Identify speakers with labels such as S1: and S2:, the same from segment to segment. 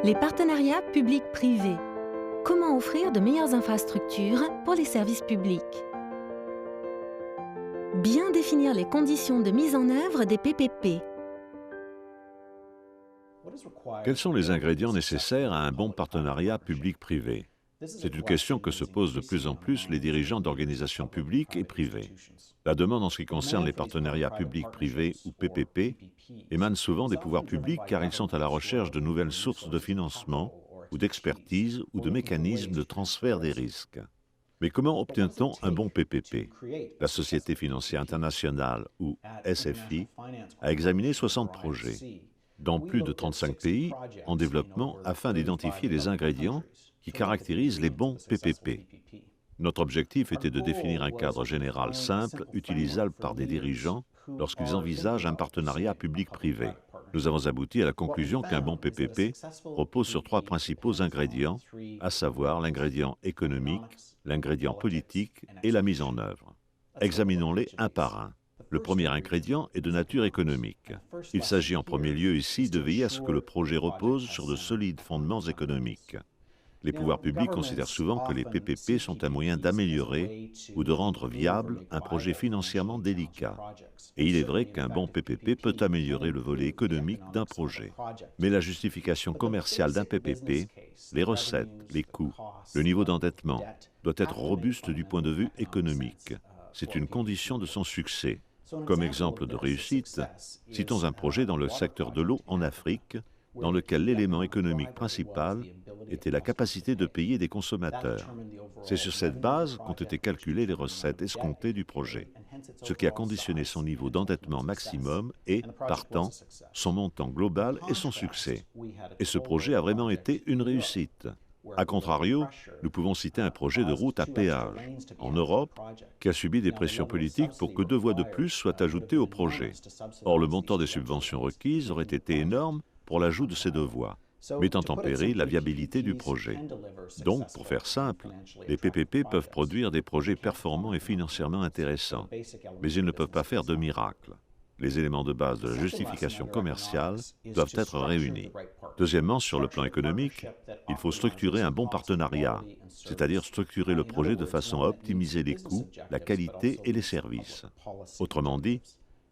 S1: Les partenariats publics-privés. Comment offrir de meilleures infrastructures pour les services publics? Bien définir les conditions de mise en œuvre des PPP.
S2: Quels sont les ingrédients nécessaires à un bon partenariat public-privé? C'est une question que se posent de plus en plus les dirigeants d'organisations publiques et privées. La demande en ce qui concerne les partenariats publics-privés ou PPP émane souvent des pouvoirs publics car ils sont à la recherche de nouvelles sources de financement ou d'expertise ou de mécanismes de transfert des risques. Mais comment obtient-on un bon PPP? La Société financière internationale, ou SFI, a examiné 60 projets dans plus de 35 pays en développement afin d'identifier les ingrédients qui caractérisent les bons PPP. Notre objectif était de définir un cadre général simple, utilisable par des dirigeants lorsqu'ils envisagent un partenariat public-privé. Nous avons abouti à la conclusion qu'un bon PPP repose sur 3 principaux ingrédients, à savoir l'ingrédient économique, l'ingrédient politique et la mise en œuvre. Examinons-les un par un. Le premier ingrédient est de nature économique. Il s'agit en premier lieu ici de veiller à ce que le projet repose sur de solides fondements économiques. Les pouvoirs publics considèrent souvent que les PPP sont un moyen d'améliorer ou de rendre viable un projet financièrement délicat. Et il est vrai qu'un bon PPP peut améliorer le volet économique d'un projet. Mais la justification commerciale d'un PPP, les recettes, les coûts, le niveau d'endettement, doit être robuste du point de vue économique. C'est une condition de son succès. Comme exemple de réussite, citons un projet dans le secteur de l'eau en Afrique, dans lequel l'élément économique principal était la capacité de payer des consommateurs. C'est sur cette base qu'ont été calculées les recettes escomptées du projet, ce qui a conditionné son niveau d'endettement maximum et, partant, son montant global et son succès. Et ce projet a vraiment été une réussite. A contrario, nous pouvons citer un projet de route à péage en Europe qui a subi des pressions politiques pour que 2 voies de plus soient ajoutées au projet. Or, le montant des subventions requises aurait été énorme pour l'ajout de ces 2 voies, mettant en péril la viabilité du projet. Donc, pour faire simple, les PPP peuvent produire des projets performants et financièrement intéressants, mais ils ne peuvent pas faire de miracle. Les éléments de base de la justification commerciale doivent être réunis. Deuxièmement, sur le plan économique, il faut structurer un bon partenariat, c'est-à-dire structurer le projet de façon à optimiser les coûts, la qualité et les services. Autrement dit,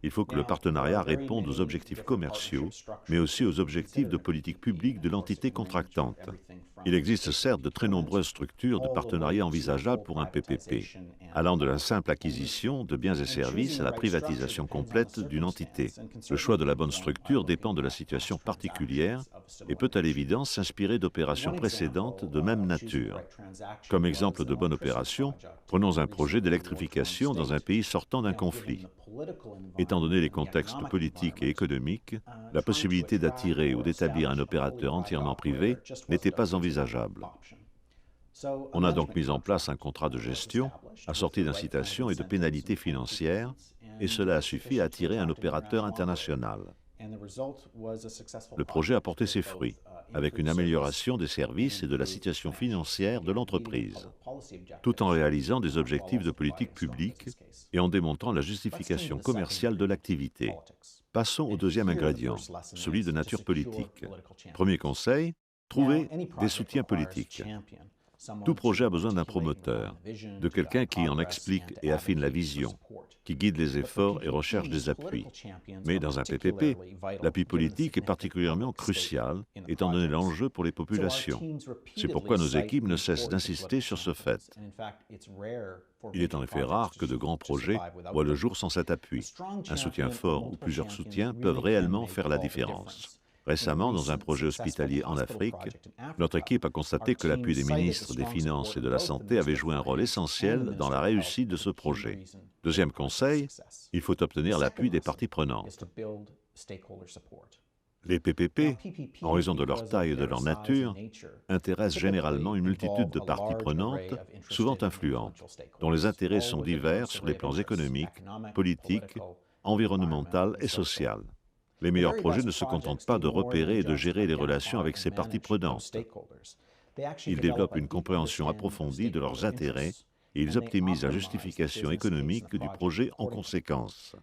S2: il faut que le partenariat réponde aux objectifs commerciaux, mais aussi aux objectifs de politique publique de l'entité contractante. Il existe certes de très nombreuses structures de partenariat envisageables pour un PPP, allant de la simple acquisition de biens et services à la privatisation complète d'une entité. Le choix de la bonne structure dépend de la situation particulière et peut à l'évidence s'inspirer d'opérations précédentes de même nature. Comme exemple de bonne opération, prenons un projet d'électrification dans un pays sortant d'un conflit. Étant donné les contextes politiques et économiques, la possibilité d'attirer ou d'établir un opérateur entièrement privé n'était pas envisageable. On a donc mis en place un contrat de gestion assorti d'incitations et de pénalités financières, et cela a suffi à attirer un opérateur international. Le projet a porté ses fruits, avec une amélioration des services et de la situation financière de l'entreprise, tout en réalisant des objectifs de politique publique et en démontrant la justification commerciale de l'activité. Passons au deuxième ingrédient, celui de nature politique. Premier conseil, trouver des soutiens politiques. Tout projet a besoin d'un promoteur, de quelqu'un qui en explique et affine la vision, qui guide les efforts et recherche des appuis. Mais dans un PPP, l'appui politique est particulièrement crucial, étant donné l'enjeu pour les populations. C'est pourquoi nos équipes ne cessent d'insister sur ce fait. Il est en effet rare que de grands projets voient le jour sans cet appui. Un soutien fort ou plusieurs soutiens peuvent réellement faire la différence. Récemment, dans un projet hospitalier en Afrique, notre équipe a constaté que l'appui des ministres des Finances et de la Santé avait joué un rôle essentiel dans la réussite de ce projet. Deuxième conseil, il faut obtenir l'appui des parties prenantes. Les PPP, en raison de leur taille et de leur nature, intéressent généralement une multitude de parties prenantes, souvent influentes, dont les intérêts sont divers sur les plans économiques, politiques, environnemental et social. Les meilleurs projets ne se contentent pas de repérer et de gérer les relations avec ces parties prenantes. Ils développent une compréhension approfondie de leurs intérêts et ils optimisent la justification économique du projet en conséquence.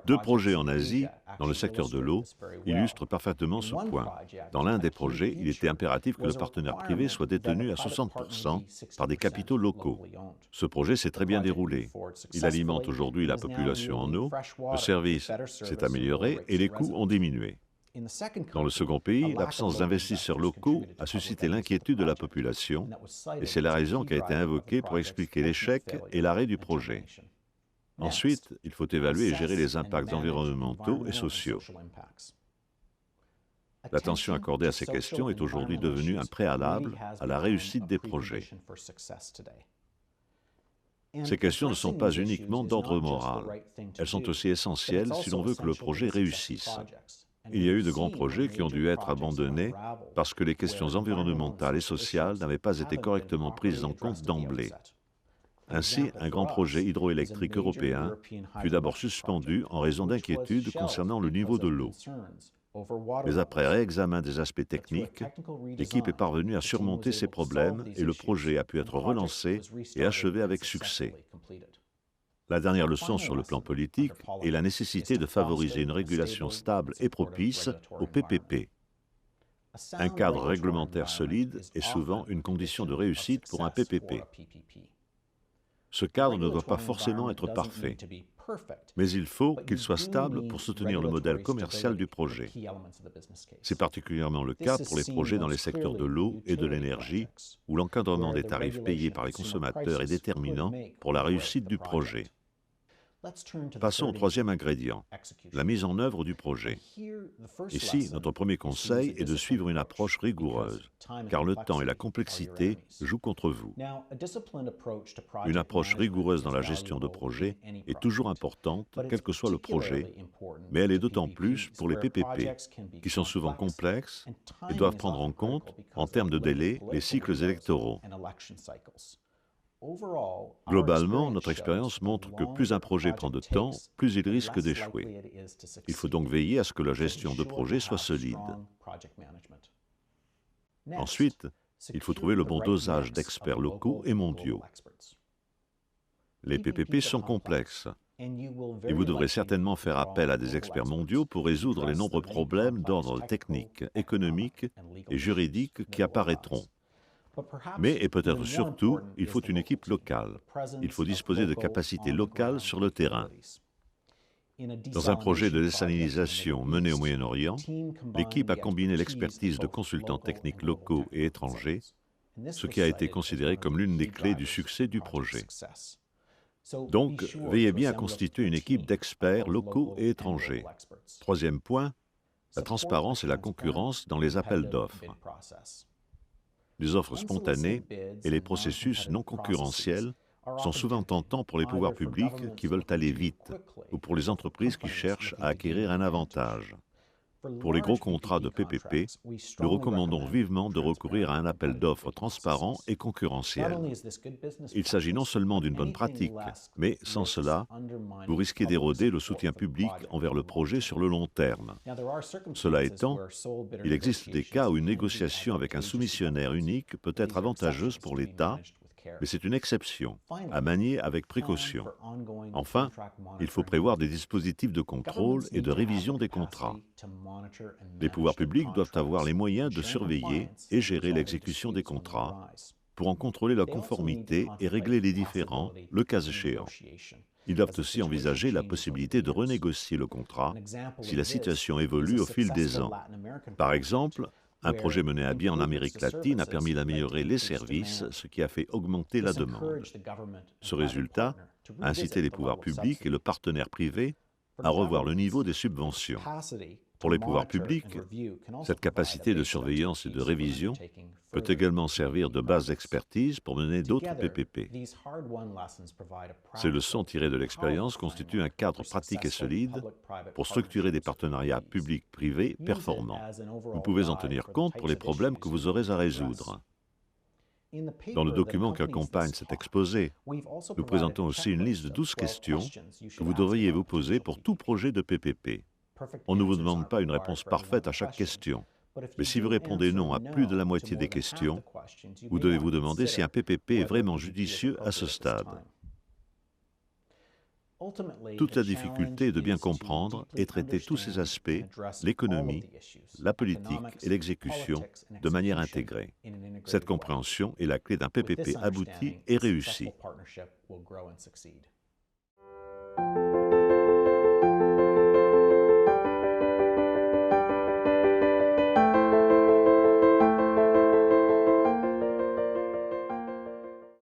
S2: 2 projets en Asie dans le secteur de l'eau illustre parfaitement ce point. Dans l'un des projets, il était impératif que le partenaire privé soit détenu à 60% par des capitaux locaux. Ce projet s'est très bien déroulé. Il alimente aujourd'hui la population en eau, le service s'est amélioré et les coûts ont diminué. Dans le second pays, l'absence d'investisseurs locaux a suscité l'inquiétude de la population et c'est la raison qui a été invoquée pour expliquer l'échec et l'arrêt du projet. Ensuite, il faut évaluer et gérer les impacts environnementaux et sociaux. L'attention accordée à ces questions est aujourd'hui devenue un préalable à la réussite des projets. Ces questions ne sont pas uniquement d'ordre moral, elles sont aussi essentielles si l'on veut que le projet réussisse. Il y a eu de grands projets qui ont dû être abandonnés parce que les questions environnementales et sociales n'avaient pas été correctement prises en compte d'emblée. Ainsi, un grand projet hydroélectrique européen fut d'abord suspendu en raison d'inquiétudes concernant le niveau de l'eau. Mais après réexamen des aspects techniques, l'équipe est parvenue à surmonter ces problèmes et le projet a pu être relancé et achevé avec succès. La dernière leçon sur le plan politique est la nécessité de favoriser une régulation stable et propice au PPP. Un cadre réglementaire solide est souvent une condition de réussite pour un PPP. Ce cadre ne doit pas forcément être parfait, mais il faut qu'il soit stable pour soutenir le modèle commercial du projet. C'est particulièrement le cas pour les projets dans les secteurs de l'eau et de l'énergie, où l'encadrement des tarifs payés par les consommateurs est déterminant pour la réussite du projet. Passons au troisième ingrédient, la mise en œuvre du projet. Ici, notre premier conseil est de suivre une approche rigoureuse, car le temps et la complexité jouent contre vous. Une approche rigoureuse dans la gestion de projet est toujours importante, quel que soit le projet, mais elle est d'autant plus pour les PPP, qui sont souvent complexes et doivent prendre en compte, en termes de délai, les cycles électoraux. Globalement, notre expérience montre que plus un projet prend de temps, plus il risque d'échouer. Il faut donc veiller à ce que la gestion de projet soit solide. Ensuite, il faut trouver le bon dosage d'experts locaux et mondiaux. Les PPP sont complexes et vous devrez certainement faire appel à des experts mondiaux pour résoudre les nombreux problèmes d'ordre technique, économique et juridique qui apparaîtront. Mais, et peut-être surtout, il faut une équipe locale. Il faut disposer de capacités locales sur le terrain. Dans un projet de désalinisation mené au Moyen-Orient, l'équipe a combiné l'expertise de consultants techniques locaux et étrangers, ce qui a été considéré comme l'une des clés du succès du projet. Donc, veillez bien à constituer une équipe d'experts locaux et étrangers. Troisième point, la transparence et la concurrence dans les appels d'offres. Les offres spontanées et les processus non concurrentiels sont souvent tentants pour les pouvoirs publics qui veulent aller vite ou pour les entreprises qui cherchent à acquérir un avantage. Pour les gros contrats de PPP, nous recommandons vivement de recourir à un appel d'offres transparent et concurrentiel. Il s'agit non seulement d'une bonne pratique, mais sans cela, vous risquez d'éroder le soutien public envers le projet sur le long terme. Cela étant, il existe des cas où une négociation avec un soumissionnaire unique peut être avantageuse pour l'État, mais c'est une exception, à manier avec précaution. Enfin, il faut prévoir des dispositifs de contrôle et de révision des contrats. Les pouvoirs publics doivent avoir les moyens de surveiller et gérer l'exécution des contrats pour en contrôler la conformité et régler les différends, le cas échéant. Ils doivent aussi envisager la possibilité de renégocier le contrat si la situation évolue au fil des ans. Par exemple, un projet mené à bien en Amérique latine a permis d'améliorer les services, ce qui a fait augmenter la demande. Ce résultat a incité les pouvoirs publics et le partenaire privé à revoir le niveau des subventions. Pour les pouvoirs publics, cette capacité de surveillance et de révision peut également servir de base d'expertise pour mener d'autres PPP. Ces leçons tirées de l'expérience constituent un cadre pratique et solide pour structurer des partenariats publics-privés performants. Vous pouvez en tenir compte pour les problèmes que vous aurez à résoudre. Dans le document qui accompagne cet exposé, nous présentons aussi une liste de 12 questions que vous devriez vous poser pour tout projet de PPP. On ne vous demande pas une réponse parfaite à chaque question, mais si vous répondez non à plus de la moitié des questions, vous devez vous demander si un PPP est vraiment judicieux à ce stade. Toute la difficulté est de bien comprendre et traiter tous ces aspects, l'économie, la politique et l'exécution, de manière intégrée. Cette compréhension est la clé d'un PPP abouti et réussi.